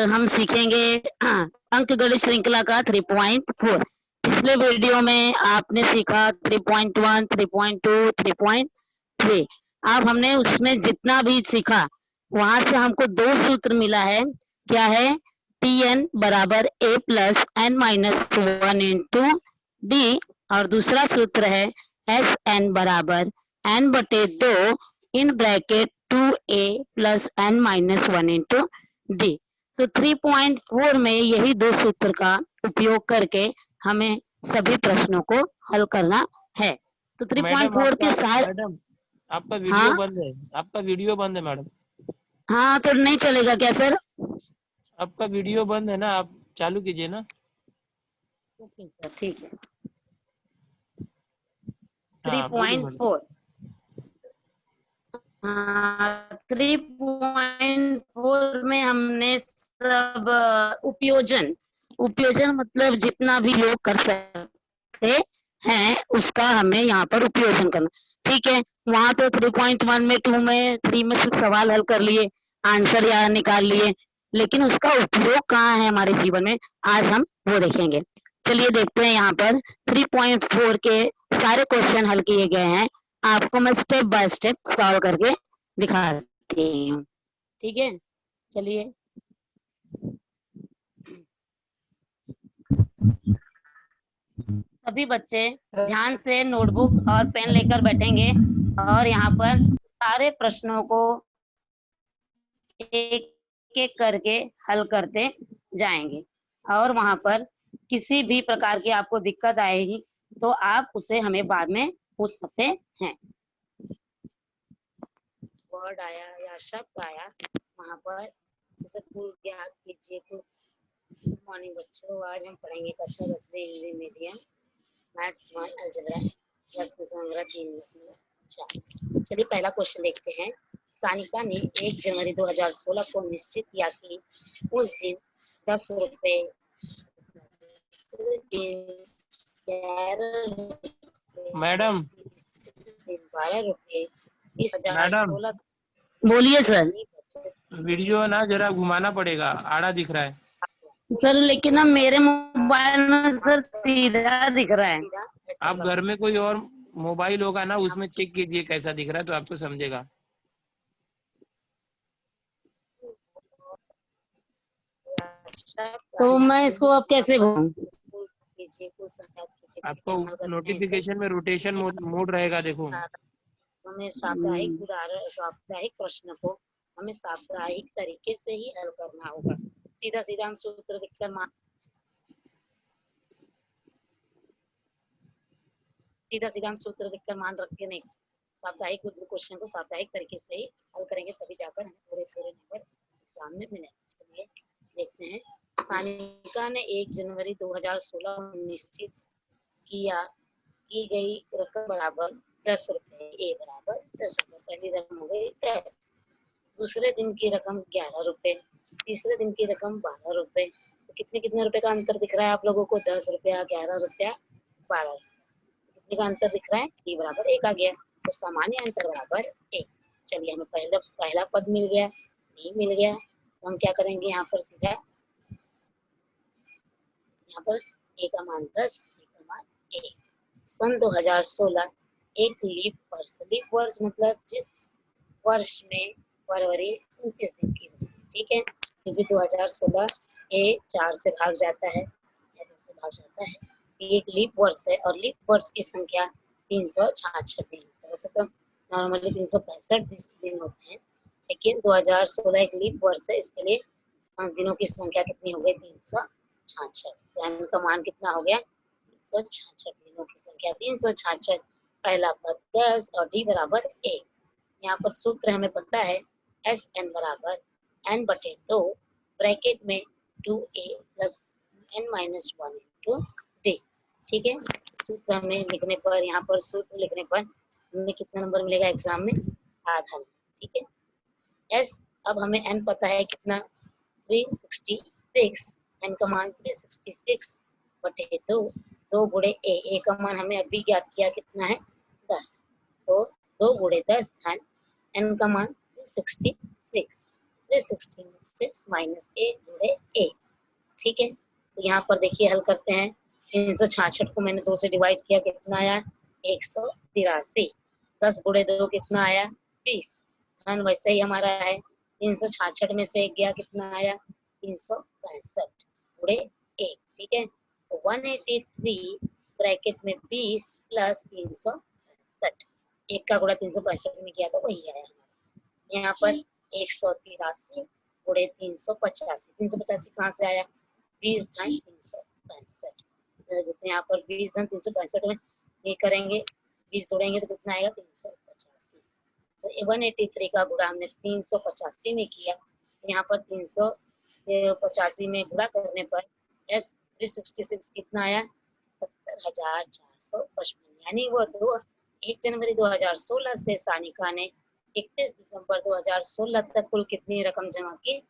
हम सीखेंगे अंकगणित श्रृंखला का 3.4। पिछले वीडियो में आपने सीखा 3.1, 3.2, 3.3। अब हमने उसमें जितना भी सीखा वहां से हमको दो सूत्र मिला है। क्या है? Tn बराबर a plus n minus 1 into d, और दूसरा सूत्र है Sn बराबर n बटे 2 in bracket 2a plus n minus 1 into d. तो 3.4 में यही दो सूत्र का उपयोग करके हमें सभी प्रश्नों को हल करना है। तो 3.4 के सारे मैडम आपका वीडियो हाँ बंद है, आपका वीडियो बंद है मैडम। हाँ, तो नहीं चलेगा क्या सर? आपका वीडियो बंद है ना, आप चालू कीजिए ना। ओके सर, ठीक है। हाँ बोलिए मैडम। 3.4 3.4 में हमने सब उपयोजन मतलब जितना भी योग कर सकते हैं उसका हमें यहाँ पर उपयोजन करना। ठीक है, वहां तो 3.1 में 2 में 3 में सिर्फ सवाल हल कर लिए, आंसर या निकाल लिए, लेकिन उसका उपयोग कहाँ है हमारे जीवन में, आज हम वो देखेंगे। चलिए देखते हैं यहाँ पर 3.4 के सारे क्वेश्चन हल किए गए हैं। आपको मैं स्टेप बाय स्टेप सॉल्व करके दिखाती हूँ। ठीक है, चलिए। सभी बच्चे ध्यान से नोटबुक और पेन लेकर बैठेंगे और यहाँ पर सारे प्रश्नों को एक एक करके हल करते जाएंगे। और वहां पर किसी भी प्रकार की आपको दिक्कत आएगी तो आप उसे हमें बाद में पूछ सकते हैं। वर्ड आया या शब्द आया वहां पर जैसे भूल गया कीजिए। तो गुड मॉर्निंग बच्चों, आज हम पढ़ेंगे कक्षा 10वीं हिंदी मीडियम मैथ्स 1 अलजेब्रा प्रश्न संग्रह 3.4। चलिए पहला क्वेश्चन देखते हैं। सानिका ने 1 जनवरी 2016 को निश्चित किया कि उस दिन 10 रुपए, मैडम 12 रुपए, 2016। मैडम बोलिए सर। वीडियो ना जरा घुमाना पड़ेगा, आड़ा दिख रहा है। सर लेकिन ना मेरे मोबाइल में सर सीधा दिख रहा है। आप घर में कोई और मोबाइल होगा ना, उसमें चेक कीजिए कैसा दिख रहा है, तो आपको समझेगा। तो मैं इसको अब कैसे घूमूं? आपको नोटिफिकेशन में रोटेशन मोड रहेगा, देखो। हमें साप्ताहिक प्रश्न को हमें साप्ताहिक तरीके से ही हल करना होगा। सीधा सीधा हम सूत्र लिखकर मान रख के नहीं, साप्ताहिक क्वेश्चन को साप्ताहिक तरीके से ही हल करेंगे, तभी जाकर हमें थोड़े थोड़े नंबर सामने मिलेंगे। चलिए देखते हैं। सानिका ने 1 जनवरी 2016 को निश्चित किया की गई रकम बराबर 10 रुपए। ए बराबर 10 रुपए, पहली रकम हो गई 10। दूसरे दिन की रकम 11 रुपए, तीसरे दिन की रकम 12 रुपए। तो कितने कितने रुपए का अंतर दिख रहा है आप लोगों को? 10 रुपया, 11 रुपया, 12 रुपया। कितने का अंतर दिख रहा है? डी बराबर 1 आ गया। तो सामान्य अंतर बराबर 1। चलिए हमें पहला पद मिल गया, डी मिल गया। तो हम क्या करेंगे यहाँ पर सीधा, यहाँ पर ए का मान 10, डी का मान 1। सन 2016 एक लीप वर्ष, लीप वर्ष मतलब जिस वर्ष में फरवरी 29 दिन की होती है। ठीक है, क्योंकि 2016 ए 4 से भाग जाता है या 2 से भाग जाता है। एक लीप वर्ष है और लीप वर्ष की संख्या 366 दिन। वैसे तो नॉर्मली 365 दिन होते हैं, लेकिन 2016 एक लीप वर्ष है, इसके लिए दिनों की संख्या कितनी हो गई? 366। यानी का मान कितना हो गया? 366। दिनों की संख्या 366। पहला पद 10 और डी बराबर 1। यहाँ पर सूत्र हमें पता है एस एन बराबर एन बटे 2 ब्रैकेट में 2a plus n minus 1 into d. ठीक है, सूत्र हमें लिखने पर, यहाँ पर सूत्र लिखने पर हमें कितना नंबर मिलेगा एग्जाम में? आधा। ठीक है, एस अब हमें एन पता है कितना? 366। एन का मान 366 बटे 2, 2 गुणे ए का मान हमें अभी ज्ञात किया कितना है? 10। तो 2 गुणे 10 एन का मान 66। 366 माइनस ए जुड़े ए। ठीक है, तो यहाँ पर देखिए हल करते हैं। 366 को मैंने 2 से डिवाइड किया, कितना आया 183। 10 गुणे 2 कितना आया 20। धन वैसे ही हमारा है। 366 में से 1 गया, कितना आया 365 गुणे 1। ठीक है, तो 183 ब्रैकेट में 20 प्लस 365, 1 का गुणा 365 में किया तो वही आया हमारा। यहाँ पर 183 गुणे 385, 385 कहाँ से आया 20 धन 365। यहाँ पर 20 धन 365 में ये करेंगे, 20 जोड़ेंगे तो कितना आएगा 385। तो 183 का गुणा हमने 385 में किया, यहाँ पर 385 में गुणा करने पर एस 366 कितना आया 70,455। यानी वो 1 जनवरी 2016 से सानिका ने 31 दिसंबर 2016 तक कुल कितनी रकम जमा की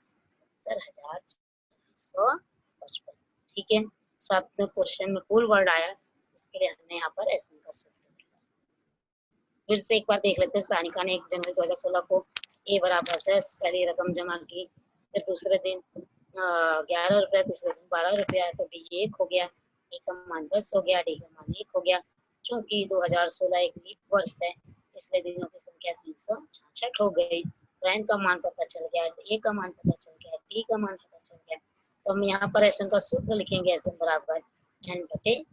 70,455। ठीक है, साथ में क्वेश्चन में कुल वर्ड आया, इसके लिए हमने यहाँ पर एसएन का सूत्र लिखा। फिर से एक बार देख लेते हैं। सानिका ने 1 जनवरी 2016 को ए बराबर 10 पहली रकम जमा की, फिर दूसरे दिन 11 रुपया, दूसरे दिन 12 रुपया, तो बी 1 हो गया, ए का मान 10 हो गया, डी का मान 1 हो गया। चूंकि 2016 एक लीप वर्ष है, इसलिए दिनों की संख्या 366 हो गई। एन का मान पता चल गया, ए का मान पता चल गया, डी का मान पता चल गया। तो हम यहाँ पर एसएन का सूत्र लिखेंगे, एसएन बराबर एन बटे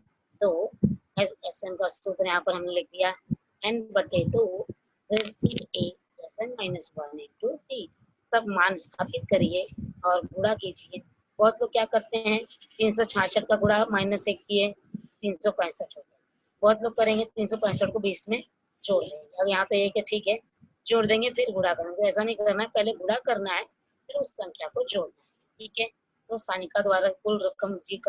2। एसएन का सूत्र यहाँ पर हमने लिख दिया एन बटे 2 एसएन माइनस 1 इंटू डी। सब मान स्थापित करिए और गुणा कीजिए। बहुत लोग क्या करते हैं 366 का गुणा -1 किए 365 हो गया। बहुत लोग करेंगे 365 को 20 में जोड़ देंगे। अब यहाँ पे एक है, ठीक है, जोड़ देंगे फिर गुणा करेंगे, ऐसा नहीं करना है, पहले गुणा करना है फिर उस संख्या को जोड़ना है। ठीक है, तो सानिका द्वारा कुल रकम जी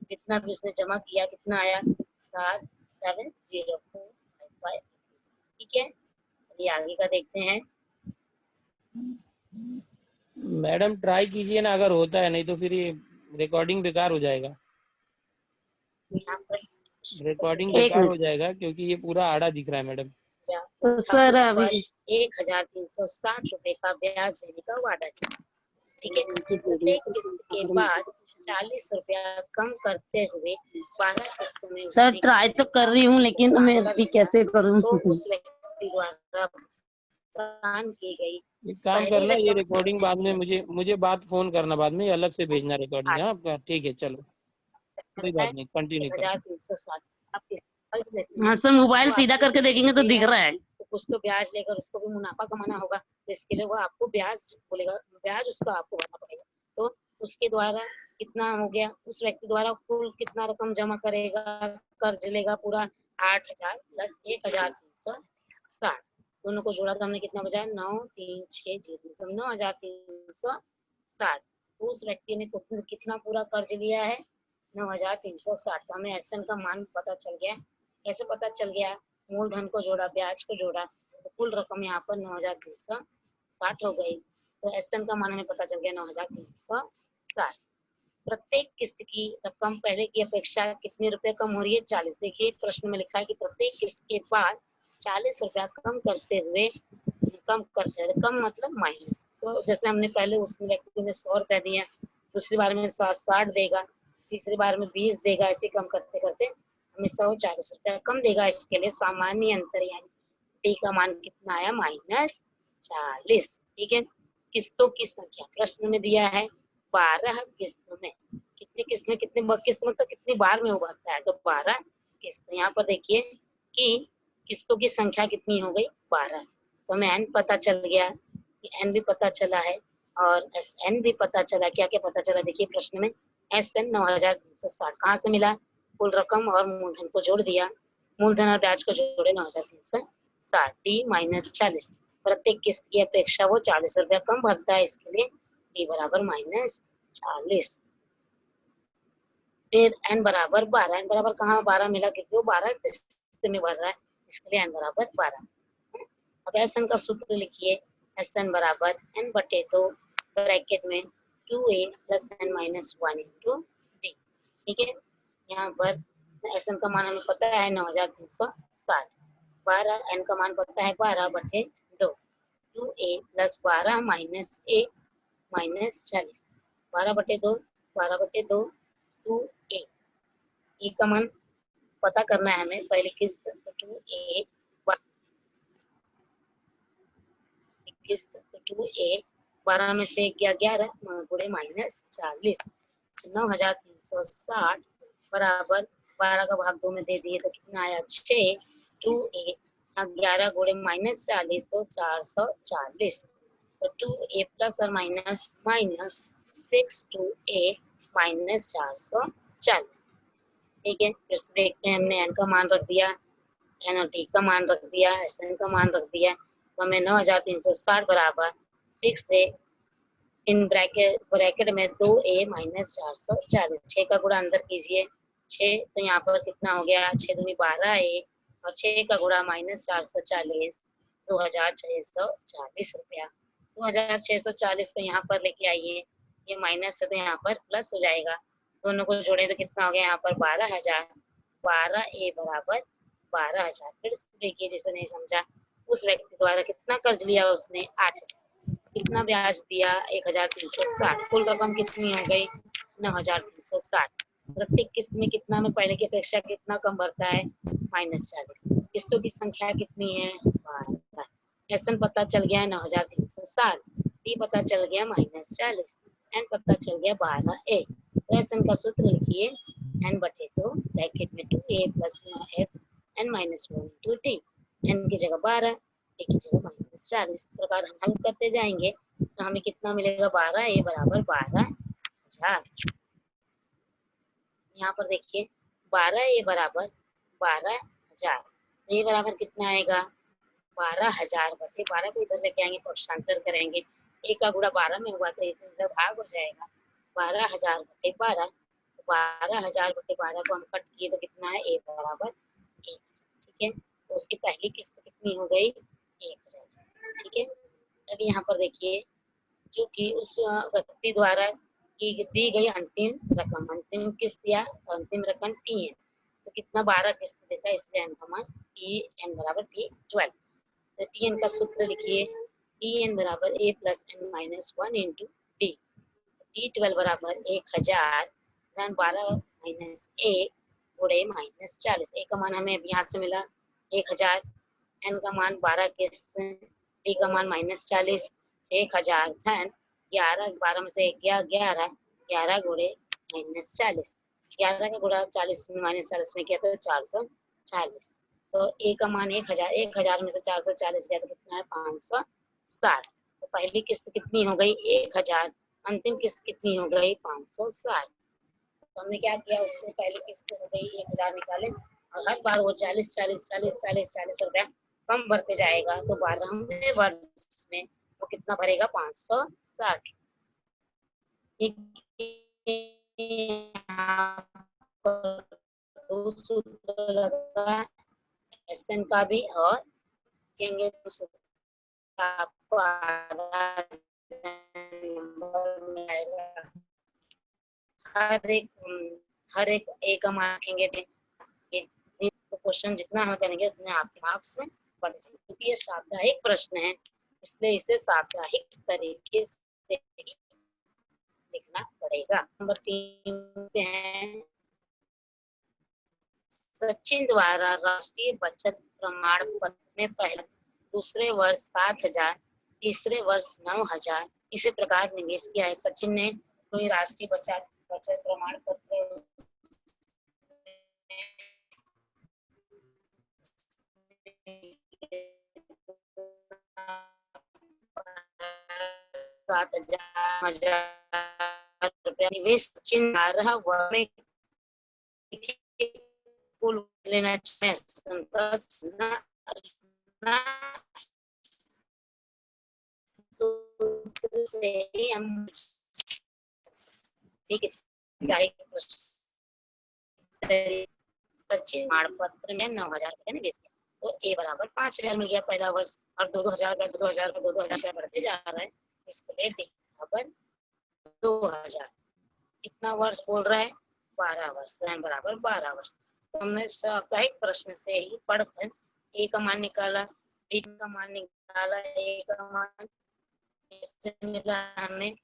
जितना भी उसने जमा किया कितना आया 77045। ठीक है, ये आगे का देखते हैं। मैडम ट्राई कीजिए ना, अगर होता है, नहीं तो फिर ये रिकॉर्डिंग बेकार हो जाएगा। यहाँ पर रिकॉर्डिंग बेकार हो जाएगा क्योंकि ये पूरा आड़ा दिख रहा है मैडम। तो सर अभी 1360 रुपए का ब्याज देने का वादा किया। ठीक है, प्रत्येक किस्त के बाद 40 रुपया कम करते हुए 12 किस्तों में सर ट्राई तो कर रही हूँ, लेकिन मैं अभी कैसे करूँ? तो उस व्यक्ति द्वारा प्रदान की गई। एक काम करना, ये रिकॉर्डिंग बाद में मुझे बात फोन करना, बाद में अलग से भेजना रिकॉर्डिंग है आपका। ठीक है, चलो कोई बात नहीं, कंटिन्यू करो। 1360। हाँ सर, मोबाइल सीधा करके देखेंगे तो दिख रहा है। तो कुछ तो ब्याज लेकर उसको भी मुनाफा कमाना होगा, तो इसके लिए वो आपको ब्याज बोलेगा, ब्याज उसका आपको भरना पड़ेगा। तो उसके द्वारा कितना हो गया, उस व्यक्ति द्वारा कुल कितना रकम जमा करेगा, कर्ज लेगा पूरा 8000 प्लस 1360। दोनों को जोड़ा तो हमने कितना बचा 9360, मतलब 9360। तो उस व्यक्ति ने कितना पूरा कर्ज लिया है 9360। तो हमें एसएन का मान पता चल गया। कैसे पता चल गया, मूलधन को जोड़ा, ब्याज को जोड़ा, तो कुल रकम यहाँ पर 9360 हो गई। तो एसएन का मान हमें पता चल गया 9360। प्रत्येक किस्त की रकम पहले की अपेक्षा कितने रुपए कम हो रही है 40। देखिए प्रश्न में लिखा है कि प्रत्येक किस्त के बाद 40 रुपया कम करते हुए, कम मतलब माइनस। तो जैसे हमने पहले उस व्यक्ति ने 100 रुपया दिया, दूसरी बार में 60 देगा, तीसरी बार में 20 देगा, ऐसे कम करते करते हमें 140 रुपया कम देगा। इसके लिए सामान्य अंतर यानी डी का मान कितना आया -40। ठीक है, किस्तों की संख्या प्रश्न में दिया है 12 किस्तों में। कितनी किस्त में कितने किस्त मतलब कितनी बार में उभरता है, तो 12 किस्त। यहाँ पर देखिए कि किस्तों की संख्या कितनी हो गई 12। तो हमें एन पता चल गया, एन भी पता चला है और एस एन भी पता चला। क्या क्या पता चला, देखिए प्रश्न में एस एन 9360 कहाँ से मिला, कुल रकम और मूलधन को जोड़ दिया, मूलधन और ब्याज को जोड़े 9360, डी -40। प्रत्येक किस्त की अपेक्षा वो 40 रुपया कम भरता है, इसके लिए डी बराबर -40। फिर एन बराबर 12। एन बराबर कहाँ 12 मिला, क्योंकि वो 12 किस्त में भर रहा है, इसके लिए एन बराबर 12। अब एस एन का सूत्र लिखिए, एस एन बराबर एन बटे 2 ब्रैकेट में 2a plus n minus 1 into d. ठीक है, यहाँ पर एस एन का मान हमें पता है 9360, 12 एन का मान पता है 12 बटे 2 2a plus 12 minus a minus 40, 12/2 12/2 2a। ए का मान पता करना है हमें, पहले किस्त 2a किस्त 2a 12 में से गया 11 गुणे माइनस 40, 9360 बराबर 12 का भाग 2 में दे दिए तो कितना आया 6। 2a 11 गुणे माइनस 40 तो 440, तो 2a प्लस और माइनस माइनस 6 2a माइनस 440। ठीक है, फिर से देखते हैं, हमने n का मान रख दिया, n और t का मान रख दिया, Sn का मान रख दिया, तो हमें 9360 बराबर 6 से इन ब्रैकेट में 2a माइनस 440, 6 का गुणा अंदर कीजिए, 6 तो यहाँ पर कितना हो गया 6 दूनी 12a और 6 का गुणा माइनस 440 2640 रुपया। 2640 को यहाँ पर लेके आइए, ये माइनस है तो यहाँ पर प्लस हो जाएगा, दोनों को जोड़े तो कितना हो गया यहाँ पर 12,000, 12a बराबर 12,000। फिर देखिए जिसे नहीं समझा, उस व्यक्ति द्वारा कितना कर्ज लिया उसने 8, कितना ब्याज दिया 1360, कुल रकम कितनी हो गई 9360। प्रत्येक किस्त में कितना में पहले की अपेक्षा कितना कम बढ़ता है -40, किस्तों की संख्या कितनी है 12। एसएन पता चल गया है 9360, टी पता चल गया -40, एन पता चल गया 12a। तो एसएन का सूत्र लिखिए n/2 ब्रैकेट में 2a plus f n minus 1 into T, n की जगह 12 a की जगह -40। इस प्रकार हम हल करते जाएंगे तो हमें कितना मिलेगा 12a बराबर 12,000। यहाँ पर देखिए 12a बराबर 12,000, ये बराबर कितना आएगा 12,000 बटे 12 को इधर लेके आएंगे, पक्षांतर करेंगे, एक का गुणा 12 में हुआ तो इधर भाग हो जाएगा, 12,000 बटे 12, 12,000 बटे 12 को हम कट किए तो कितना है a बराबर 1,000। ठीक है, तो उसकी पहली किस्त कितनी हो गई 1,000। ठीक है, अब यहाँ पर देखिए जो कि उस व्यक्ति द्वारा की दी गई अंतिम किस्त या अंतिम रकम टी है, तो कितना 12 किस्त देता है, इसलिए n का मान Tn बराबर T12। तो Tn का सूत्र लिखिए, Tn बराबर a plus n minus 1 into T, T12 बराबर 1,000 12 माइनस a गुणे -40, a का मान हमें यहाँ से मिला 1,000, n का मान 12 किस्त, t का मान -40, 1,000 धन 11, 12 में से 11 11 गुणे -40, 11 का गुणा 40 में -40 में किया तो 440, तो a का मान 1,000, 1,000 में से 440 गया तो कितना है 560। तो पहली किस्त कितनी हो गई 1,000, अंतिम किस्त कितनी हो गई 560। तो हमने क्या किया, उससे पहली किस्त हो गई 1,000 निकाले और हर बार वो 40 40 40 40 40 रुपया कम बढ़ते जाएगा, तो 12वें वर्ष में वो कितना भरेगा 560। सूत्र लगा एसएन का भी और कहेंगे आपको नंबर हर एक एक हम आंखेंगे, क्वेश्चन जितना हम करेंगे उतने आपके मार्क्स बढ़ जाएंगे, क्योंकि ये साप्ताहिक प्रश्न है, इसलिए इसे साप्ताहिक तरीके से लिखना पड़ेगा। नंबर 3 है, सचिन द्वारा राष्ट्रीय बचत प्रमाण पत्र में पहले दूसरे वर्ष 7,000, तीसरे वर्ष 9,000 इसी प्रकार निवेश किया है। सचिन ने कोई राष्ट्रीय बचत प्रमाण पत्र 7,000 रुपया निवेश सचिन 12 में कुल लेना से हम ठीक है, सचिन प्रमाण पत्र में 9,000 रुपया निवेश किया, तो ए बराबर 5,000 मिल गया पहला वर्ष, और 2,000 का 2,000 का 2,000 रुपया बढ़ते जा रहा है, इसलिए डी बराबर 2,000। कितना वर्ष बोल रहा है 12 वर्ष, तो बराबर 12 वर्ष। तो हमने साप्ताहिक प्रश्न से ही पढ़कर ए का मान निकाला, बी का मान निकाला, निकाला, ए का मान कैसे मिला हमें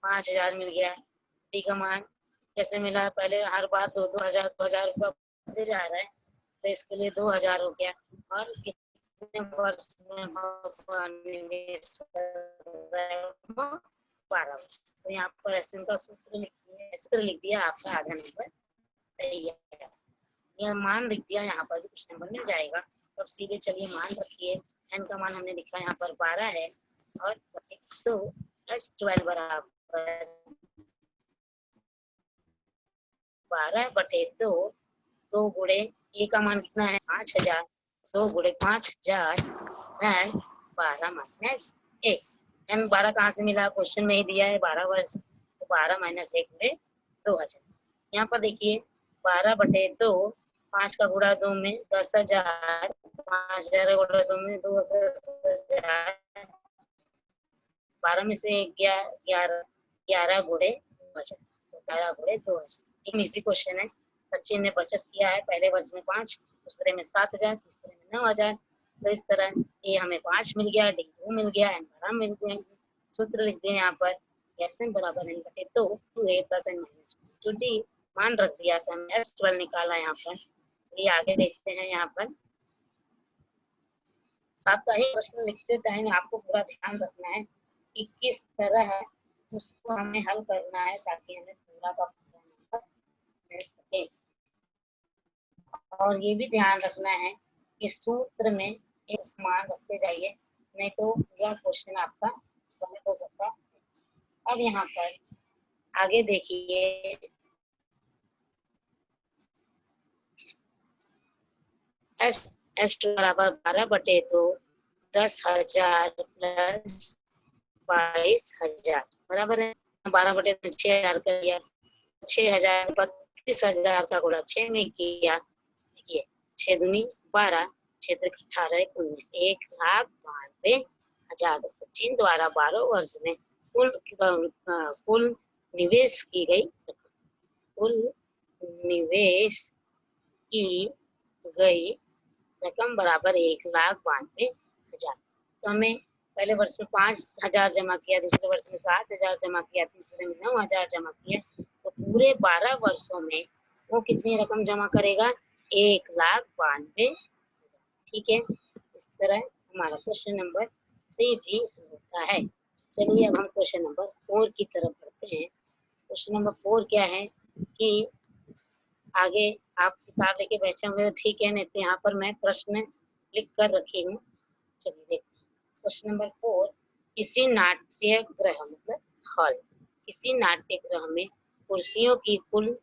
5000 मिल गया। बी का मान कैसे मिला, पहले हर बार 2000 रुपया दे जा रहा है तो इसके लिए 2000 हो गया। और कितने वर्ष में निवेश 12 वर्ष। तो यहाँ पर ऐसे का सूत्र लिख दिया, आपका आधा नंबर तैयार। यह मान लिख दिया, यहाँ पर कुछ नंबर मिल जाएगा। तो अब सीधे चलिए मान रखिए, एन का मान हमने लिखा यहाँ पर 12 है और 112 बराबर 12/2, 2 गुणे ए का मान कितना है 5000, 2 गुणे 5000 है 12 माइनस 1। एन 12 कहाँ से मिला, क्वेश्चन में ही दिया है 12 वर्ष, तो 12 माइनस 1 गुणे 2000। यहाँ पर देखिए 12/2, 5 का गुणा 2 में 10,000, 5000 का गुणा 2 में 10,000, 12 में से 11 गुणे 2000, 11 गुणे 2000। एक इजी क्वेश्चन है। बच्चे ने बचत किया है पहले वर्ष में 5, दूसरे में 7000, तीसरे में 9000। तो इस तरह ये हमें 5 मिल गया, डी 2 मिल गया, एन 12 मिल गया। सूत्र लिख दें यहाँ पर, एस एन बराबर एन बटे 2, 2a plus n minus 2d मान रख दिया था, हमने S12 निकाला यहाँ पर। ये आगे देखते हैं, यहाँ पर साप्ताहिक प्रश्न लिखते टाइम आपको पूरा ध्यान रखना है कि किस तरह है उसको हमें हल करना है ताकि हमें पूरा का पूरा नंबर मिल सके। और ये भी ध्यान रखना है कि सूत्र में एक मान रखते जाइए, नहीं तो पूरा क्वेश्चन आपका गलत हो सकता है। अब यहाँ पर आगे देखिए, S2 बराबर 12/2, 10,000 प्लस 22,000 बराबर है 12/2 6,000 कर लिया, 6,000 32,000 का गुणा 6 में किया। देखिए 6 दूनी 12, 6 त्रिक 18, 19, 1,92,000 सचिन द्वारा 12 वर्ष में कुल निवेश की गई रकम, कुल निवेश की गई रकम बराबर 1,92,000। तो हमें पहले वर्ष में 5,000 जमा किया, दूसरे वर्ष में 7,000 जमा किया, तीसरे में 9,000 जमा किया। तो पूरे 12 वर्षों में वो कितनी रकम जमा करेगा, 1,92,000। ठीक है, इस तरह हमारा क्वेश्चन नंबर 3 भी होता है। चलिए अब हम क्वेश्चन नंबर 4 की तरफ बढ़ते हैं। क्वेश्चन नंबर 4 क्या है कि आगे आप किताब लेके बैठे होंगे तो ठीक है, नहीं तो यहाँ पर मैं प्रश्न लिख कर रखी हूँ। चलिए देखते हैं क्वेश्चन नंबर 4। किसी नाट्य गृह मतलब हॉल, किसी नाट्य गृह में कुर्सियों की कुल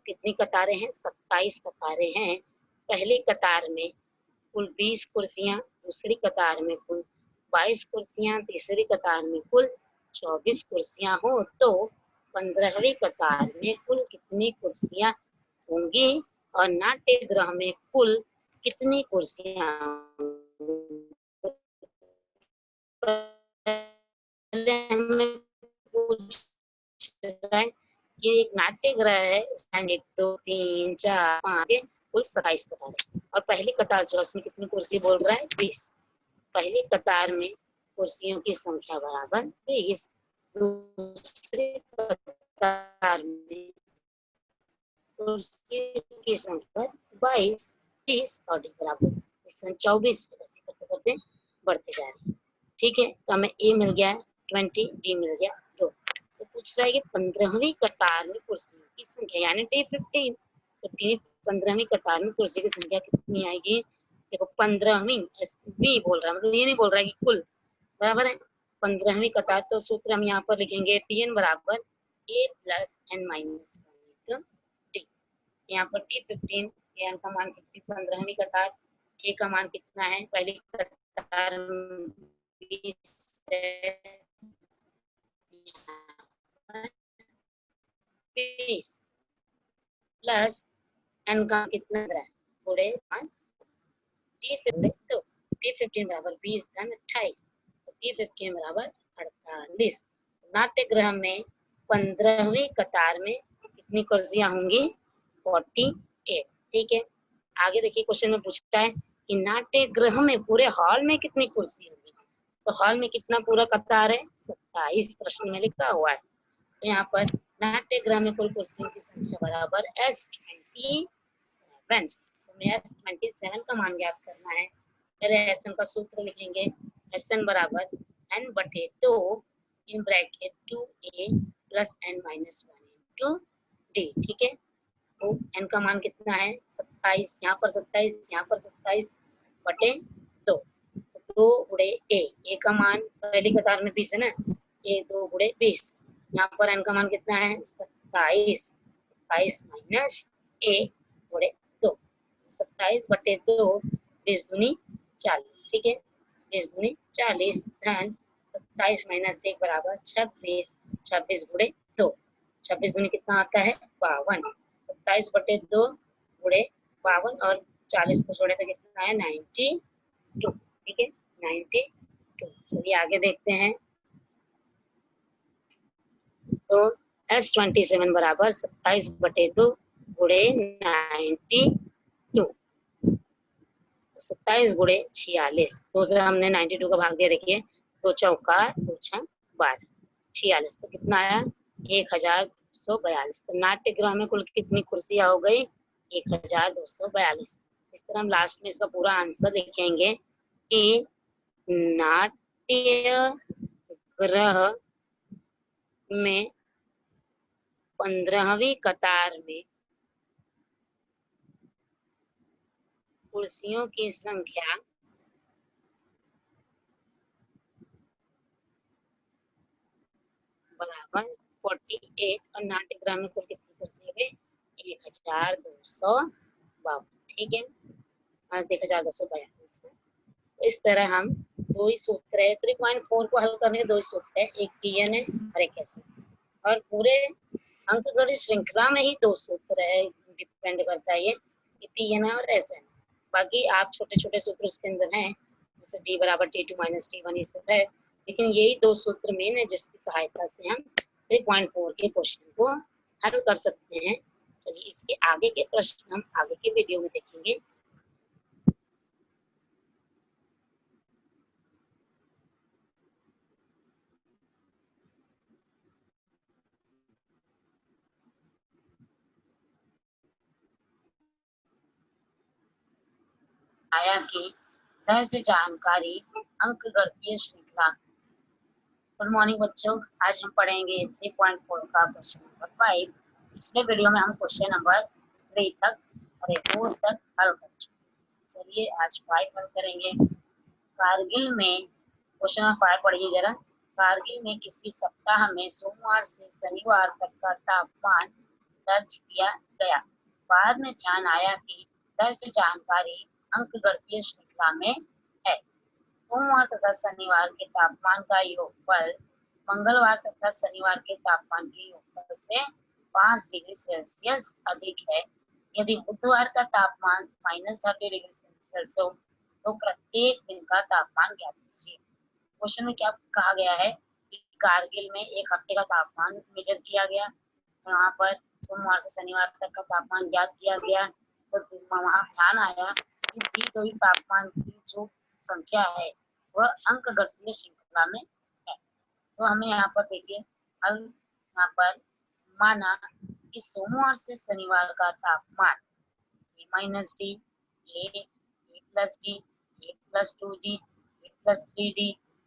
कितनी कतारें हैं, 27 कतारें हैं। पहली कतार में कुल 20 कुर्सियां, दूसरी कतार में कुल 22 कुर्सियां, तीसरी कतार में कुल 24 कुर्सियां हो तो 15वीं कतार में कुल कितनी कुर्सियां होंगी और नाट्य गृह में कुल कितनी कुर्सियां ये एक नाट्य गृह है, 1 2 3 4 5 कुल 27 कतार है। और पहली कतार जो उसमें कितनी कुर्सी बोल रहा है 20। पहली कतार में कुर्सियों की संख्या बराबर 20, दूसरी कतार में कुर्सियों की संख्या 22, 30 और डी बराबर 24 करते बढ़ते जा रहे हैं। ठीक है, तो हमें ए मिल गया 20, डी मिल गया 2। तो पूछ रहा है कि 15वीं कतार में कुर्सियों की संख्या यानी डी 15। तो डी 15वीं कतार में कुर्सी की संख्या कितनी आएगी, देखो 15वीं बी बोल रहा है, मतलब ये नहीं बोल रहा है कि कुल, बराबर है 15वीं कतार। तो सूत्र हम यहाँ पर लिखेंगे टीएन बराबर ए प्लस एन माइनस डी। यहाँ पर टी 15, एन का मान 15वीं कतार, ए का मान कितना है, पहली कतार 20 प्लस एन का कितना है पूरे टी 15 बराबर 20 धन 28, टी 15 बराबर 48। नाट्य गृह में 15वीं कतार में कितनी कुर्सियां होंगी 48। ठीक है, आगे देखिए क्वेश्चन में पूछता है कि नाट्य गृह में पूरे हॉल में कितनी कुर्सी होगी। तो हॉल में कितना पूरा कतार है? 27 प्रश्न में लिखा हुआ है। तो यहाँ पर नाट्यगृह में कुल कुर्सियों की संख्या बराबर S27। तो हमें S27 का मान ज्ञात करना है। पहले SN का सूत्र लिखेंगे। SN बराबर n/2 इन bracket 2a plus n-1 into d। ठीक है, तो n का मान कितना है? 27। यहाँ पर 27, यहाँ पर 27/2। 2 गुणे a का मान पहली कतार में 20 है ना, a 2 गुणे 20। यहाँ पर n का मान कितना है? 27। 27 माइनस a गुणे 2। 27/2 20 दूनी 40। ठीक है, 20 दूनी 40 धन 27 माइनस 1 बराबर 26। 26 गुणे 2, 26 दूनी कितना आता है? 52। 27/2 गुणे 52 और 40 को जोड़े तो कितना है? 92। ठीक है, 92। चलिए आगे देखते हैं। तो S27 बराबर 27/2 गुणे 92। 27 गुणे 46। 2 से हमने 92 का भाग दिया। देखिए 2 चौका 2 छः 12, 46। तो कितना आया? 1242। तो नाट्यगृह में कुल कितनी कुर्सियां हो गई? 1242। इस तरह हम लास्ट में इसका पूरा आंसर लिखेंगे कि नाट्य गृह में 15वीं कतार में कुर्सियों की संख्या बराबर 48 और नाट्यगृह में कुल कितनी कुर्सी है? 1252। ठीक है, 1242। तो इस तरह हम दो ही सूत्र है। 3.4 को हल करने के दो ही सूत्र है, एक TN है और एक SN। और पूरे अंकगणित श्रृंखला में ही दो सूत्र है, डिपेंड करता है ये TN है और SN। बाकी आप छोटे छोटे सूत्र उसके अंदर हैं, जैसे D बराबर T2 माइनस T1 ये सब है, लेकिन यही दो सूत्र मेन है जिसकी सहायता से हम 3.4 के क्वेश्चन को हल कर सकते हैं। चलिए इसके आगे के प्रश्न हम आगे के वीडियो में देखेंगे। आया कि दर्ज जानकारी अंकगणितीय श्रृंखला। गुड मॉर्निंग बच्चों, आज हम पढ़ेंगे 3.4 का क्वेश्चन नंबर 5। पिछले वीडियो में हम क्वेश्चन नंबर 3 तक और 4 तक हल कर चुके। चलिए आज 5 हल करेंगे। कारगिल में क्वेश्चन नंबर 5 पढ़िए जरा। कारगिल में किसी सप्ताह में सोमवार से शनिवार तक का तापमान दर्ज किया गया। बाद में ध्यान आया कि दर्ज जानकारी अंकगणितीय श्रृंखला में है। सोमवार तथा शनिवार के तापमान का योगफल मंगलवार तथा शनिवार के तापमान के योगफल से 5 डिग्री सेल्सियस अधिक है। यदि बुधवार का तापमान -30 डिग्री सेल्सियस हो तो प्रत्येक दिन का तापमान ज्ञात कीजिए। क्वेश्चन में क्या कहा गया है कि कारगिल में एक हफ्ते का तापमान मेजर किया गया। यहाँ पर सोमवार से शनिवार तक का तापमान ज्ञात किया गया। तो वहाँ ध्यान आया कि दी गई तापमान की जो संख्या है वह अंकगणितीय श्रृंखला में है। तो हमें यहाँ पर देखिए हल, यहाँ पर माना कि सोमवार से शनिवार का तापमान -D, A plus D, A plus 2D, A plus 3D,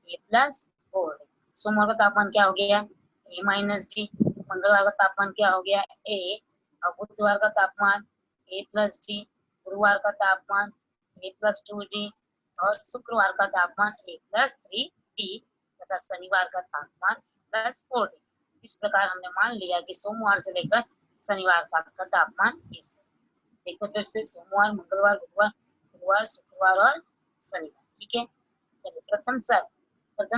A plus 4D। सोमवार का तापमान क्या हो गया? A-D। मंगलवार का तापमान क्या हो गया? A। और बुधवार का तापमान A प्लस D। गुरुवार का तापमान A प्लस 2D और शुक्रवार का तापमान A प्लस 3D तथा शनिवार का तापमान प्लस 4D। इस प्रकार हमने मान लिया कि सोमवार से लेकर शनिवार तक का तापमान इस। देखो फिर से सोमवार, मंगलवार, बुधवार, गुरुवार, शुक्रवार और शनिवार। ठीक है, चलिए प्रथम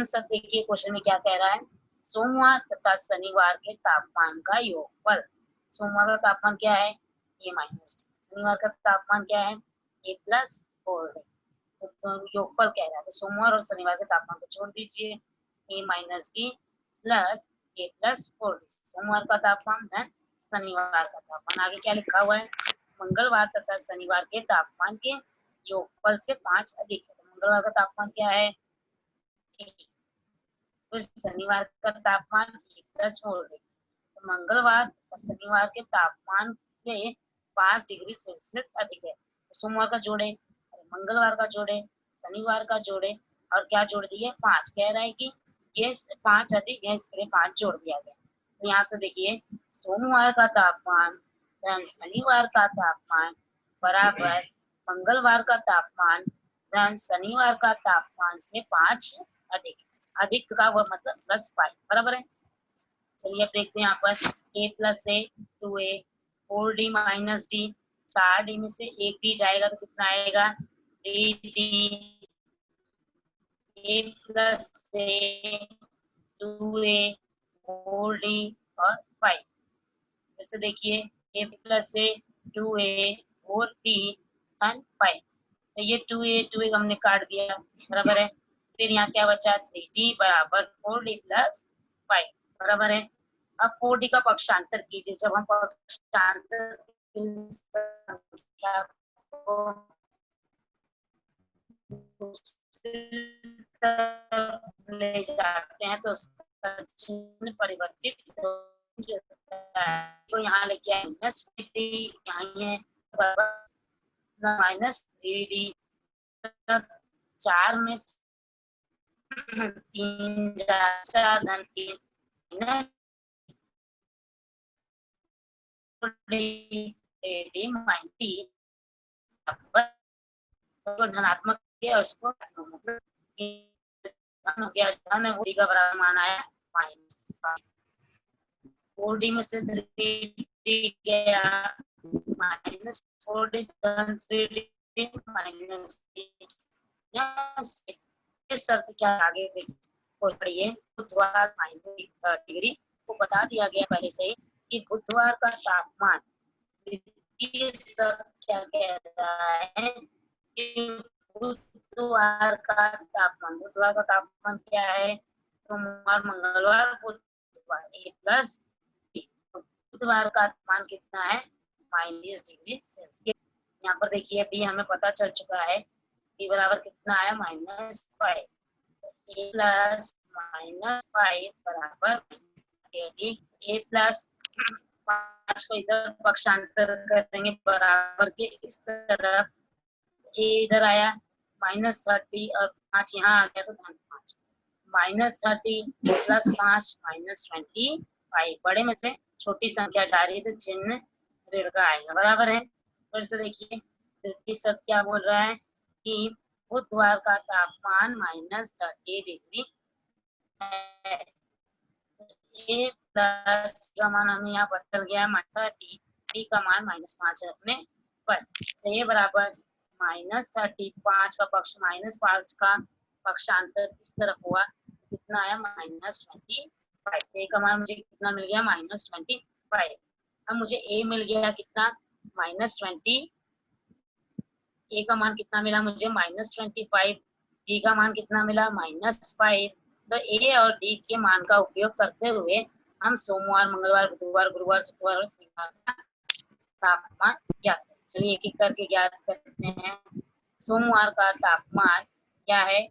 शब्द देखिए क्वेश्चन में क्या कह रहा है। सोमवार तथा शनिवार के तापमान का योगफल। सोमवार का तापमान क्या है? A-D। शनिवार का तापमान क्या है? A plus 4D। तो योगफल कह रहा है, तो सोमवार और शनिवार के तापमान को जोड़ दीजिए। A-D plus A plus 4D। सोमवार का तापमान है, शनिवार का तापमान। आगे क्या लिखा हुआ है? मंगलवार तथा शनिवार के तापमान के योगफल से 5 अधिक है। तो मंगलवार का तापमान क्या है? ए। फिर शनिवार का तापमान 1+4 डिग्री। तो मंगलवार और शनिवार के तापमान से 5 डिग्री सेल्सियस अधिक है। तो सोमवार का जोड़े, मंगलवार का जोड़े, शनिवार का जोड़े और क्या जोड़ दिए 5। कह रहा है कि ये 5 अधिक है, इसके लिए 5 जोड़ दिया गया। तो यहाँ से देखिए सोमवार का तापमान धन शनिवार का तापमान बराबर मंगलवार का तापमान धन शनिवार का तापमान से 5 अधिक। अधिक का वह मतलब +5 बराबर है। चलिए अब देखते हैं यहाँ पर a + a 2a 4d - d 4d में से 1d जाएगा तो कितना आएगा 3d a + a 2a 4d और 5। जैसे देखिए a + a 2a 4d और 5। तो ये 2a हमने काट दिया बराबर है। फिर यहाँ क्या बचा 3d बराबर 4d + 5 बराबर है। अब 4d का पक्षांतर कीजिए। जब हम पक्षांतर संख्या को ले जाते हैं तो उसका चिन्ह परिवर्तित हो जाता है। तो यहाँ लेके आए -3d, यहाँ है -3d। 4 में 3 4 धन 3 धनात्मक है उसको मतलब हो गया धन है का बराबर मान आया -4d में से 3d गया -4d धन 3d इस शर्त क्या आगे पढ़िए। बुधवार -डिग्री को बता दिया गया पहले से ही कि बुधवार का तापमान शर्त क्या कह रहा है कि बुधवार का तापमान क्या है सोमवार मंगलवार बुधवार a + बुधवार का तापमान कितना है -20 डिग्री सेल्सियस। यहाँ पर देखिए b हमें पता चल चुका है b बराबर कितना है -5। a + -5 बराबर a + 5 को इधर पक्षांतर करेंगे बराबर के इस तरफ a इधर आया -30 और 5 यहाँ आ गया तो धन 5 -30 + 5 -25। बड़े में से छोटी संख्या जा रही है तो चिन्ह ऋण का आएगा बराबर है। फिर से देखिए तृतीय शर्त क्या बोल रहा है कि बुधवार का तापमान -30 डिग्री है। a + का मान हमें यहाँ बदल गया -30, d का मान -5 रखने पर तो ये बराबर -30 5 का पक्ष -5 का पक्षांतर इस तरफ हुआ कितना आया -25। a का मान मुझे कितना मिल गया -25। अब मुझे a मिल गया कितना -20। a का मान कितना मिला मुझे -25। d का मान कितना मिला -5। तो a और d के मान का उपयोग करते हुए हम सोमवार मंगलवार बुधवार गुरुवार शुक्रवार और शनिवार का तापमान ज्ञात करें। चलिए एक एक करके ज्ञात करते हैं। सोमवार का तापमान क्या है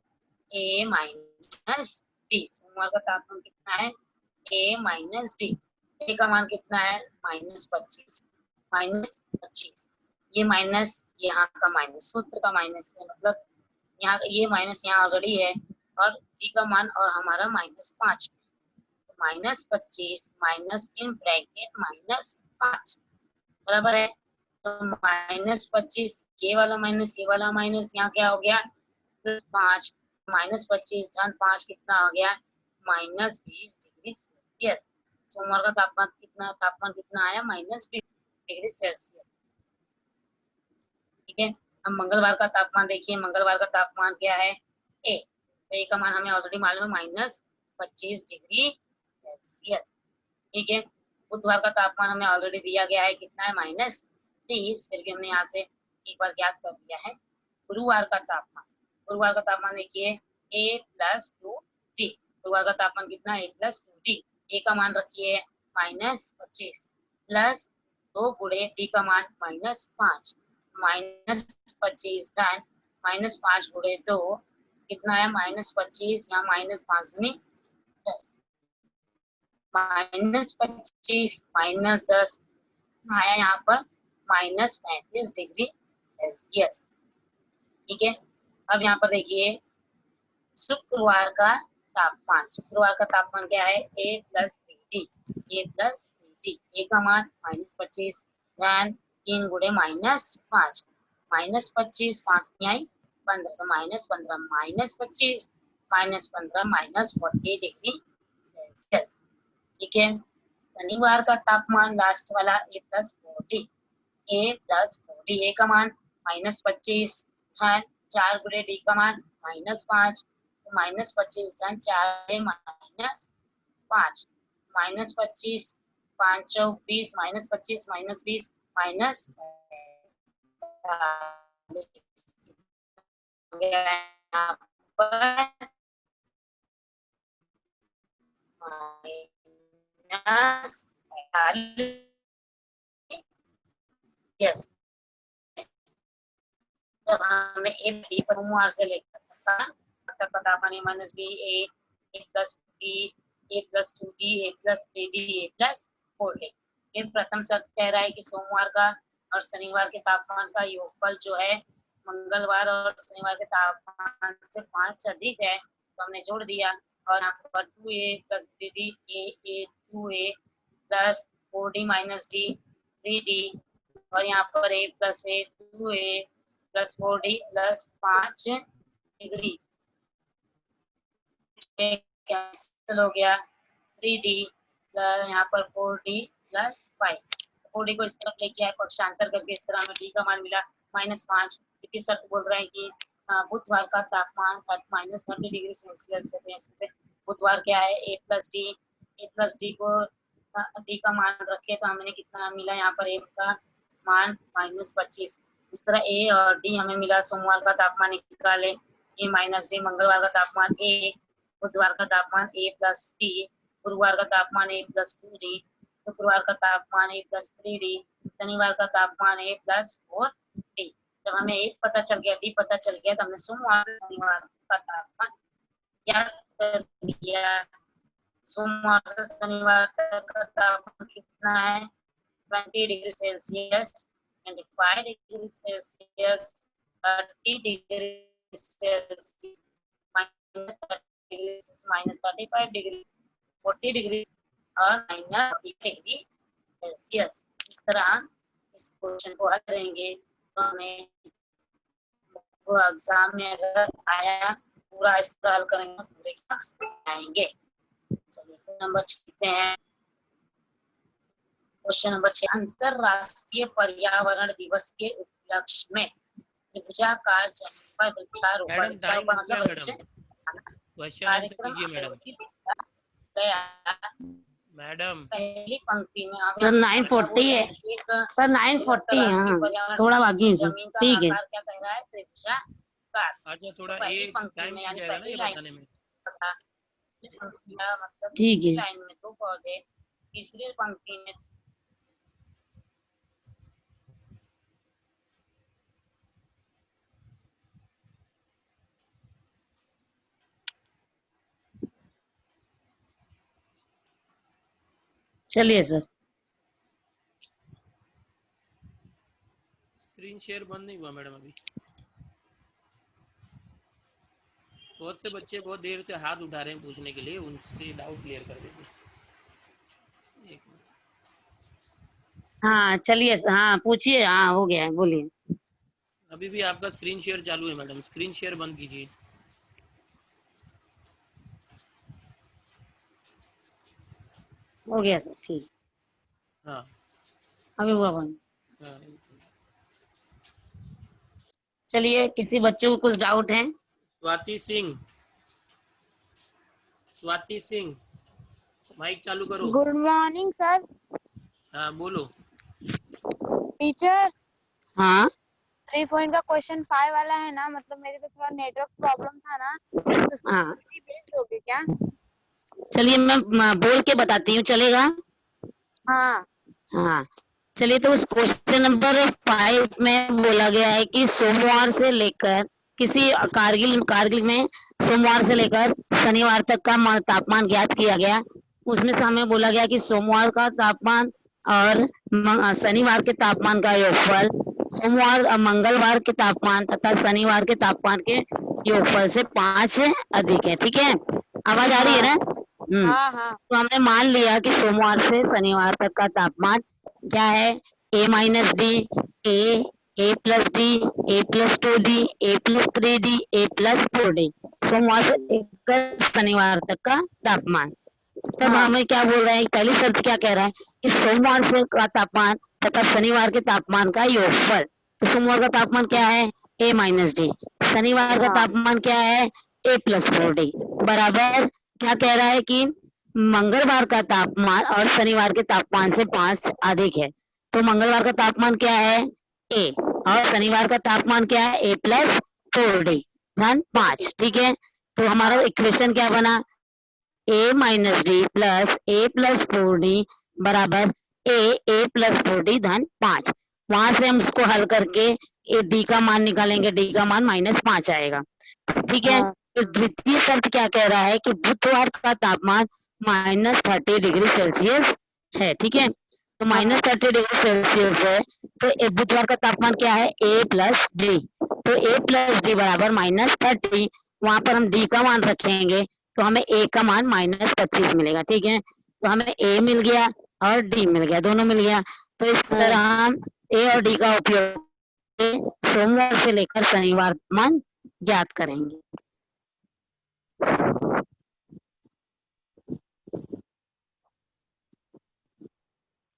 a - d। सोमवार का तापमान कितना है a - d। a का मान कितना है -25। ये माइनस यहाँ का माइनस सूत्र का माइनस है मतलब यहाँ ये माइनस यहाँ ऑलरेडी है और d का मान और हमारा -5 -25 माइनस इन ब्रैकेट -5 बराबर है। तो -25 ये वाला माइनस यहाँ क्या हो गया +5 -25 धन 5 कितना हो गया -20 डिग्री सेल्सियस। सोमवार का तापमान कितना आया -20 डिग्री सेल्सियस। ठीक है। अब मंगलवार का तापमान देखिए। मंगलवार का तापमान क्या है a। तो a का मान हमें ऑलरेडी मालूम है -25 डिग्री सेल्सियस। ठीक है। बुधवार का तापमान हमें ऑलरेडी दिया गया है कितना है -30। फिर भी हमने यहाँ से एक बार ज्ञात कर लिया है। गुरुवार का तापमान देखिए a + 2d। गुरुवार का तापमान कितना है a + 2d। a का मान रखिए -25 प्लस 2 गुणे d का मान -5 -25 धन -5 गुणे 2 कितना है -25, यहाँ -5 में 10, -25 -10 आया यहाँ पर -35 डिग्री सेल्सियस। ठीक है, अब यहाँ पर देखिए शुक्रवार का तापमान क्या है, A+3D, A का मान -25, ध्यान 3 गुणे -5, -25, 5 आई 15, तो -15 -25 -15 -40 डिग्री सेल्सियस। ठीक है, शनिवार का तापमान लास्ट वाला A+40, A का मान -25, 4 गुणे D का मान -5, -25 4 -5, -25 5 चौक 20, -25 -20 यस, जब हमें ए डी पर सोमवार से लेकर तक का तापमान -D, A+D, A+2D, A+3D, A+4D। फिर प्रथम शर्त कह रहा है कि सोमवार का और शनिवार के तापमान का योगफल जो है मंगलवार और शनिवार के तापमान से 5 अधिक है, तो हमने जोड़ दिया और यहाँ पर 2A+3D, A 2A plus 4D -D 3D और यहाँ पर A+A 2A plus 4D plus 5 degree cancel हो गया, 3D प्लस यहाँ पर 4D प्लस 5, 4D को इस तरफ लेके आए पक्षांतर करके, इस तरह हमें D का मान मिला -5। इसी शर्त बोल रहे हैं कि बुधवार का तापमान -30 डिग्री सेल्सियस है। बुधवार क्या है, A+D को D का मान रखे तो हमें कितना मिला, यहाँ पर A का मान -25। इस तरह A और D हमें मिला। सोमवार का तापमान निकाले, A -D, मंगलवार का तापमान A, बुधवार का तापमान A+D, गुरुवार का तापमान A+2D, शुक्रवार का तापमान A+3D, शनिवार का तापमान A+4D। जब हमें A पता चल गया, D पता चल गया, तो हमने सोमवार से शनिवार का तापमान ज्ञात कर लिया। सोमवार से शनिवार तक का तापमान कितना है, 20 degree Celsius, 25 degree Celsius, 30 degree Celsius, -35 degree, 40 degree और -40 डिग्री सेल्सियस। इस तरह इस क्वेश्चन को हल करेंगे तो हमें वो एग्जाम में अगर आया पूरा इसका हल करेंगे तो पूरे मार्क्स आएंगे। चलिए नंबर 6 लिखते हैं। क्वेश्चन नंबर 6, अंतरराष्ट्रीय पर्यावरण दिवस के उपलक्ष्य में त्रिभुजाकार जमीन पर वृक्षारोपण कार्यक्रम मैडम पहली पंक्ति में सर 940 है, सर 940 है, हाँ थोड़ा बाकी है सर, ठीक है। क्या कह रहा है, त्रिभुजाकार। अच्छा थोड़ा पहली एक पंक्ति टाइम में लग यानी जाएगा ना पहली ये लाइन बताने में। मतलब ठीक है। लाइन में 2 पौधे, तीसरी पंक्ति में चलिए सर। स्क्रीन शेयर बंद नहीं हुआ मैडम अभी। बहुत से बच्चे बहुत देर से हाथ उठा रहे हैं पूछने के लिए, उनसे डाउट क्लियर कर देंगे। हाँ चलिए, हाँ पूछिए, हाँ हो गया है, बोलिए। अभी भी आपका स्क्रीन शेयर चालू है मैडम, स्क्रीन शेयर बंद कीजिए। हो गया सर, ठीक। हाँ अभी हुआ बंद। हाँ। चलिए, किसी बच्चे को कुछ डाउट है? स्वाति सिंह माइक चालू करो। Good morning sir. हाँ बोलो। टीचर हाँ 3 पॉइंट का क्वेश्चन 5 वाला है ना, मतलब मेरे पे थोड़ा नेटवर्क प्रॉब्लम था ना, तो हाँ भेज दोगे क्या? चलिए, मैं बोल के बताती हूँ, चलेगा? हाँ हाँ चलिए, तो उस क्वेश्चन नंबर 5 में बोला गया है कि सोमवार से लेकर किसी कारगिल में सोमवार से लेकर शनिवार तक का तापमान ज्ञात किया गया। उसमें से हमें बोला गया कि सोमवार का तापमान और शनिवार के तापमान का योगफल मंगलवार के तापमान तथा शनिवार के तापमान के योगफल से 5 अधिक है। ठीक है, आवाज आ रही है ना? हाँ हाँ तो हमने मान लिया कि सोमवार से शनिवार तक का तापमान क्या है, a minus D, A plus D, A plus 2d, A plus 3d, A plus 4d, सोमवार से लेकर शनिवार तक का तापमान। तब हाँ। हमें क्या बोल रहे हैं, पहली शर्त क्या कह रहा है कि सोमवार से का तापमान तथा शनिवार के तापमान का योगफल। तो सोमवार का तापमान क्या है, a माइनस डी, शनिवार का हाँ। तापमान क्या है, a प्लस 4d, बराबर क्या कह रहा है कि मंगलवार का तापमान और शनिवार के तापमान से 5 अधिक है। तो मंगलवार का तापमान क्या है, a, और शनिवार का तापमान क्या है, a प्लस 4d धन 5। ठीक है, तो हमारा इक्वेशन क्या बना, a minus D plus a plus 4d बराबर a प्लस 4d धन 5। वहां से हम उसको हल करके d का मान निकालेंगे, d का मान -5 आएगा। ठीक है, हाँ। तो द्वितीय शर्त क्या कह रहा है कि बुधवार का तापमान -30 डिग्री सेल्सियस है। ठीक है, तो -30 डिग्री सेल्सियस है, तो बुधवार का तापमान क्या है, a प्लस डी, तो a प्लस डी बराबर -30। वहां पर हम d का मान रखेंगे तो हमें a का मान -25 मिलेगा। ठीक है, तो हमें a मिल गया और d मिल गया, दोनों मिल गया। तो इस तरह हम a और d का उपयोग करके सोमवार से लेकर शनिवार मान ज्ञात करेंगे।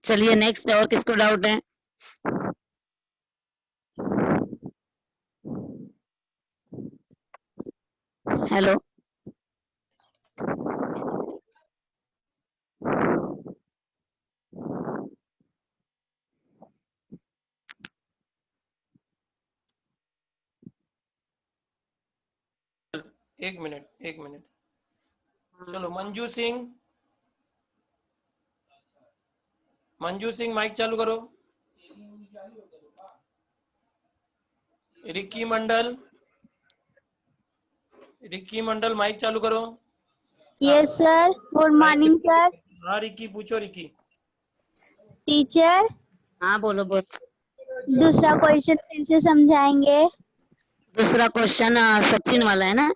चलिए नेक्स्ट, और किसको डाउट है? हेलो, एक मिनट चलो, मंजू सिंह माइक चालू करो। रिक्की मंडल माइक चालू करो। Yes sir, good morning sir. हाँ रिक्की, पूछो रिक्की। टीचर, हाँ बोलो दूसरा क्वेश्चन फिर से समझाएंगे? दूसरा क्वेश्चन सचिन वाला है ना?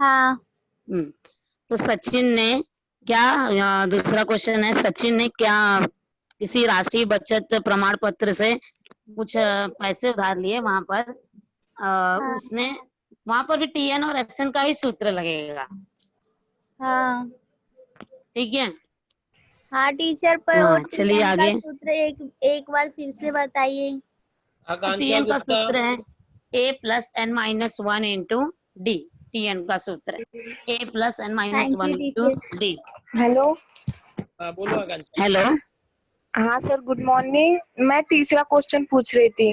हाँ। तो सचिन ने क्या, दूसरा क्वेश्चन है, सचिन ने क्या किसी राष्ट्रीय बचत प्रमाण पत्र से कुछ पैसे उधार लिए, वहां पर हाँ। उसने वहां पर भी टीएन और एसएन का ही सूत्र लगेगा। हाँ। ठीक है, हाँ टीचर, पर वो हाँ चलिए TN का आगे। सूत्र एक बार फिर से बताइए। आकांक्षा टीएन का गुप्ता। सूत्र है a plus n minus 1 into D, TN का सूत्र है a plus n minus thank you 1 into teacher. D. Hello. हाँ बोलो आकांक्षा। हेलो, हाँ सर, गुड मॉर्निंग। मैं तीसरा क्वेश्चन पूछ रही थी।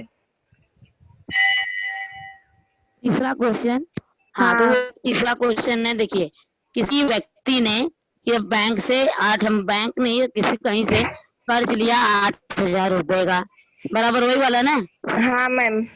तीसरा क्वेश्चन, हाँ तो हाँ। तीसरा क्वेश्चन है, देखिए किसी व्यक्ति ने ये बैंक से बैंक नहीं, किसी कहीं से कर्ज लिया 8,000 रुपए का, बराबर वही वाला ना? हाँ मैम।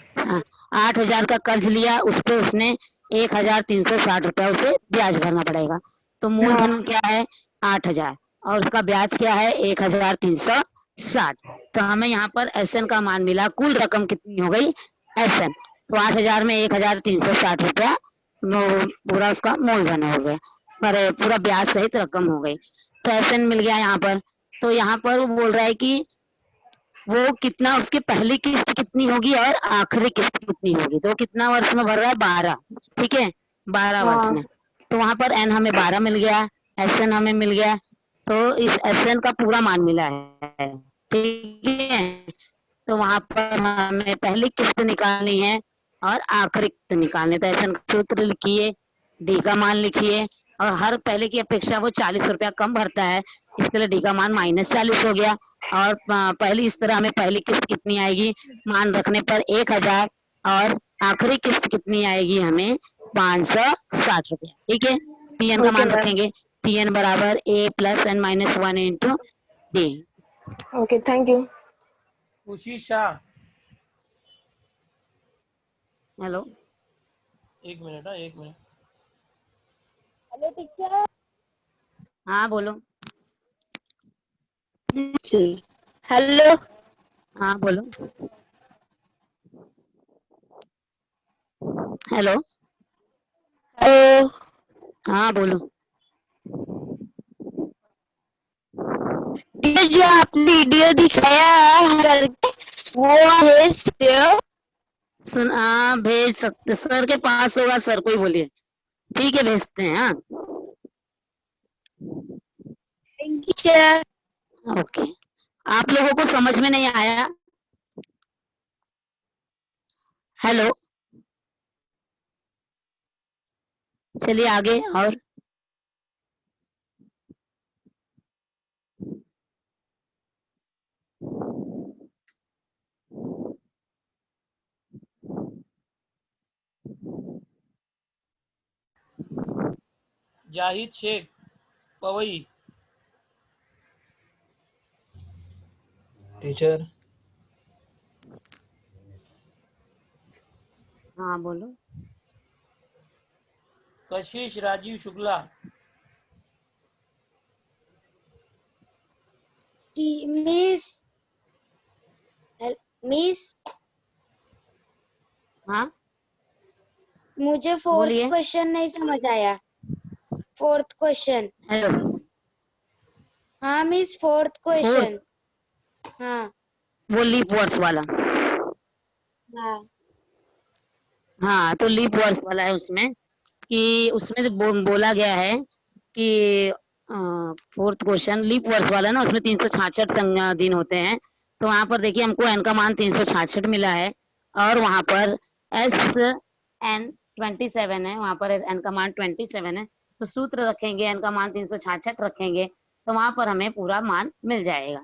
8,000 का कर्ज लिया, उस पे उसने 1,360 रुपया उसे ब्याज भरना पड़ेगा। तो मूलधन क्या है, 8,000, और उसका ब्याज क्या है, 1,360। तो हमें यहाँ पर एसएन का मान मिला, कुल रकम कितनी हो गई एसएन, तो 8,000 में 1,360 रुपया पूरा उसका मूलधन हो गया, पर पूरा ब्याज सहित रकम हो गई। तो एसएन मिल गया यहाँ पर। तो यहाँ पर वो बोल रहा है कि वो कितना, उसकी पहली किस्त कितनी होगी और आखिरी किस्त कितनी होगी। तो कितना वर्ष में भर रहा है, 12। ठीक है, 12 वर्ष में। तो वहां पर एन हमें 12 मिल गया, एसएन हमें मिल गया, तो इस एसएन का पूरा मान मिला है। ठीक है, तो वहां पर हमें पहली किस्त निकालनी है और आखिरी किस्त निकालनी है। तो एसएन का सूत्र लिखिए, डी का मान लिखिए, और हर पहले की अपेक्षा वो 40 रुपया कम भरता है, इसके लिए डी का मान -40 हो गया। और पहली इस तरह हमें पहली किस्त कितनी आएगी, मान रखने पर 1,000, और आखिरी किस्त कितनी आएगी हमें 560 रुपया। ठीक है, टीएन का मान रखेंगे, टीएन बराबर a plus n minus 1 into D. Okay, thank you. खुशी शाह। हेलो, एक मिनट, हाँ एक मिनट। Hello teacher. हाँ बोलो। हेलो। हाँ बोलो। हेलो। हेलो। हाँ बोलो। टीचर जो आपने वीडियो दिखाया करके वो है सेव। सुन, हाँ भेज सकते, सर के पास होगा, सर को ही बोलिए। ठीक है, भेजते हैं। हाँ थैंक यू टीचर। ओके। आप लोगों को समझ में नहीं आया? हेलो। चलिए आगे। और जाहिद शेख पवई। टीचर। हाँ बोलो। कशिश राजीव शुक्ला। मिस मिस हाँ मुझे फोर्थ बोलिए। क्वेश्चन नहीं समझ आया। Fourth question. हेलो। हाँ मिस, फोर्थ फोर्थ, क्वेश्चन। हाँ वो लीप वर्ड्स वाला। हाँ हाँ तो लीप वर्ड्स वाला है उसमें, कि उसमें बोला गया है कि फोर्थ क्वेश्चन लीप वर्ष वाला ना, उसमें 366 दिन होते हैं। तो वहां पर देखिए हमको एन का मान 366 मिला है, और वहां पर SN27 है, वहां पर एन का मान 27 है। तो सूत्र रखेंगे, एन का मान 366 रखेंगे, तो वहां पर हमें पूरा मान मिल जाएगा।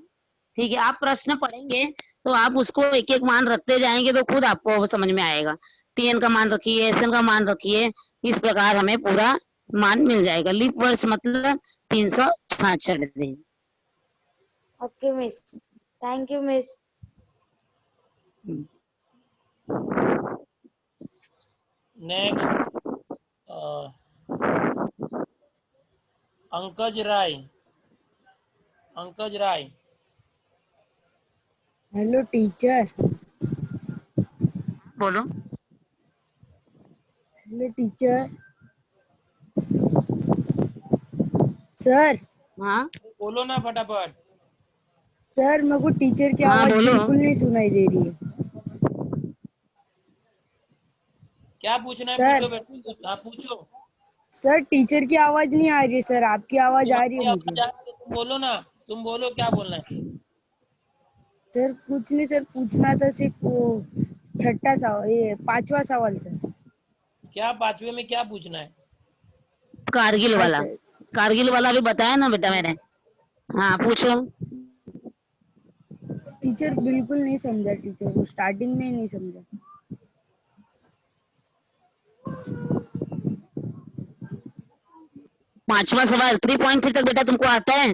ठीक है, आप प्रश्न पढ़ेंगे तो आप उसको एक एक मान रखते जाएंगे तो खुद आपको समझ में आएगा। TN का मान रखिए, SN का मान रखिए, इस प्रकार हमें पूरा मान मिल जाएगा। लीप वर्ष मतलब 366 दिन। Okay miss, thank you miss. Next Ankaj Rai. Ankaj Rai. Hello teacher. बोलो। Hello teacher. सर। हाँ बोलो ना फटाफट। सर मेरे को टीचर की हाँ आवाज बोलो। बिल्कुल नहीं सुनाई दे रही है। क्या पूछना है सर। पूछो बेटा, आप पूछो। सर टीचर की आवाज नहीं आ रही है सर, आपकी आवाज आ रही है तुम्हारी मुझे। आवाज आ रही है, तुम बोलो ना। तुम बोलो क्या बोलना है। सर कुछ नहीं सर, पूछना था सिर्फ वो छठा सवाल, ये पांचवा सवाल सर। क्या पांचवे में क्या पूछना है। कारगिल हाँ वाला। सर। कारगिल वाला भी बताया ना बेटा मैंने। हाँ पूछो। टीचर बिल्कुल नहीं समझा, टीचर वो स्टार्टिंग में ही नहीं समझा। पांचवा सवाल 3.3 तक बेटा तुमको आता है?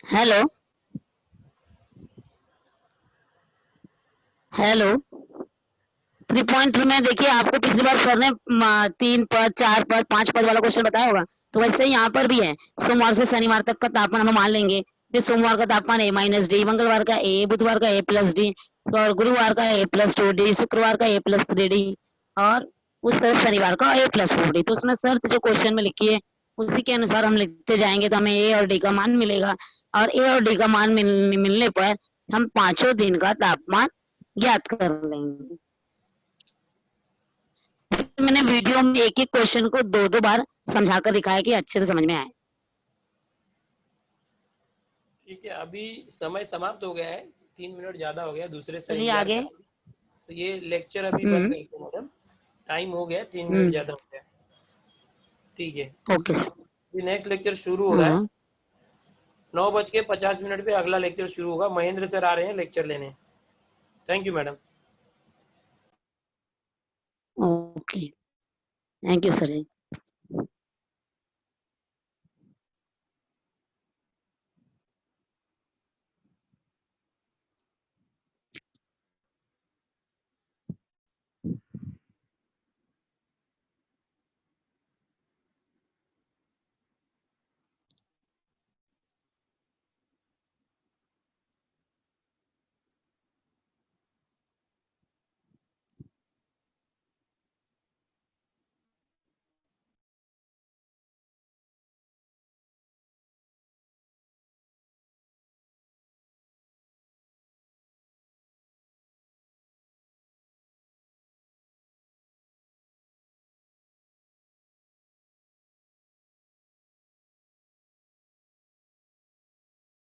हेलो। हेलो। 3.3 में देखिए, आपको पिछली बार सर ने 3 पद, 4 पद, 5 पद वाला क्वेश्चन बताया होगा, तो वैसे ही यहाँ पर भी है। सोमवार से शनिवार तक का तापमान हम मान लेंगे। फिर सोमवार का तापमान A-D, मंगलवार का A, बुधवार का A+D, और गुरुवार का A+2D, शुक्रवार का A+3D, और उस तरह शनिवार का A+4D। तो उसमें शर्त जो क्वेश्चन में लिखी है उसी के अनुसार हम लिखते जाएंगे, तो हमें A और D का मान मिलेगा। और A और D का मान मिलने पर हम 5 दिन का तापमान ज्ञात कर लेंगे। मैंने वीडियो में एक एक क्वेश्चन को दो दो बार समझाकर दिखाया कि अच्छे से समझ में आए। ठीक है, अभी समय समाप्त हो गया है, 3 मिनट ज्यादा हो गया, दूसरे से चलिए इंतजार आगे। कर। तो ये लेक्चर अभी बंद हम्म। कर दो मैडम, टाइम हो गया, 3 मिनट हम्म। ज्यादा हो गया। ठीक है, ओके सर। अभी नेक्स्ट लेक्चर शुरू हो रहा है। हाँ 9:50 पे अगला लेक्चर शुरू होगा। महेंद्र सर आ रहे हैं लेक्चर लेने। Thank you madam. Okay, thank you sir ji.